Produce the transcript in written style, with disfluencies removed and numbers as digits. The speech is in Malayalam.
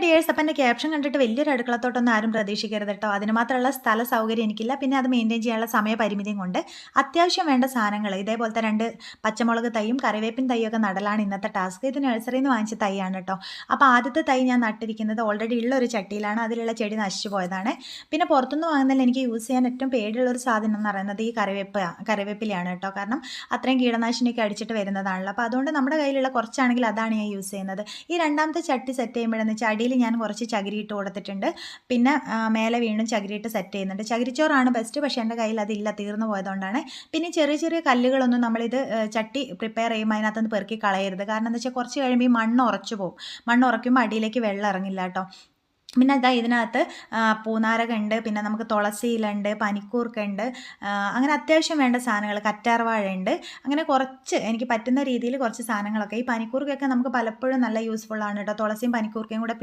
ഡിയേഴ്സ് അപ്പം എൻ്റെ ക്യാപ്ഷൻ കണ്ടിട്ട് വലിയൊരു അടുക്കളത്തോട്ടൊന്നും ആരും പ്രതീക്ഷിക്കരുത് കേട്ടോ. അതിന് മാത്രമുള്ള സ്ഥല സൗകര്യം എനിക്കില്ല. പിന്നെ അത് മെയിൻറ്റെയിൻ ചെയ്യാനുള്ള സമയപരിമിതിയും കൊണ്ട് അത്യാവശ്യം വേണ്ട സാധനങ്ങൾ ഇതേപോലത്തെ 2 പച്ചമുളക് തൈയും കറിവേപ്പിൻ തൈയൊക്കെ നടലാണ് ഇന്നത്തെ ടാസ്ക്. ഇത് നഴ്സറിയിൽ നിന്ന് വാങ്ങിച്ച തൈയാണ് കേട്ടോ. അപ്പോൾ ആദ്യത്തെ തൈ ഞാൻ നട്ടിരിക്കുന്നത് ഓൾറെഡി ഉള്ള ഒരു ചട്ടിയിലാണ്. അതിലുള്ള ചെടി നശിച്ചു പോയതാണ്. പിന്നെ പുറത്തുനിന്ന് വാങ്ങുന്നതിൽ എനിക്ക് യൂസ് ചെയ്യാൻ ഏറ്റവും പേടിയുള്ളൊരു സാധനം എന്ന് പറയുന്നത് ഈ കറിവേപ്പിലയാണ് കേട്ടോ. കാരണം അത്രയും കീടനാശിനിയൊക്കെ അടിച്ചിട്ട് വരുന്നതാണല്ലോ. അപ്പോൾ അതുകൊണ്ട് നമ്മുടെ കയ്യിലുള്ള കുറച്ചാണെങ്കിൽ അതാണ് ഞാൻ യൂസ് ചെയ്യുന്നത്. ഈ രണ്ടാമത്തെ ചട്ടി സെറ്റ് ചെയ്യുമ്പോഴെന്ന് വെച്ചാൽ അടിയിൽ ഞാൻ കുറച്ച് ചകിരി ഇട്ട് കൊടുത്തിട്ടുണ്ട്. പിന്നെ മേലെ വീണ്ടും ചകിരിയിട്ട് സെറ്റ് ചെയ്യുന്നുണ്ട്. ചകിരിച്ചോറാണ് ബെസ്റ്റ്. പക്ഷേ എൻ്റെ കയ്യിൽ അതില്ല, തീർന്നു പോയതുകൊണ്ടാണ്. പിന്നെ ചെറിയ ചെറിയ കല്ലുകളൊന്നും നമ്മളിത് ചട്ടി പ്രിപ്പയർ ചെയ്യുമ്പോൾ അതിനകത്തുനിന്ന് പെറുക്കി കളയരുത്. കാരണം എന്താ വെച്ചാൽ കുറച്ച് കഴിയുമ്പോൾ ഈ മണ്ണ് ഉറച്ചു പോകും. മണ്ണ് ഉറയ്ക്കുമ്പോൾ അടിയിലേക്ക് വെള്ളം ഇറങ്ങില്ല കേട്ടോ. പിന്നെ അതാ ഇതിനകത്ത് പൂനാരകമുണ്ട്, പിന്നെ നമുക്ക് തുളസി ഇലയുണ്ട്, പനിക്കൂർക്കയുണ്ട്, അങ്ങനെ അത്യാവശ്യം വേണ്ട സാധനങ്ങൾ, കറ്റാർവാഴയുണ്ട്. അങ്ങനെ കുറച്ച് എനിക്ക് പറ്റുന്ന രീതിയിൽ കുറച്ച് സാധനങ്ങളൊക്കെ. ഈ പനിക്കൂർക്കയൊക്കെ നമുക്ക് പലപ്പോഴും നല്ല യൂസ്ഫുള്ളാണ് കേട്ടോ. തുളസിയും പനിക്കൂർക്കയും കൂടെ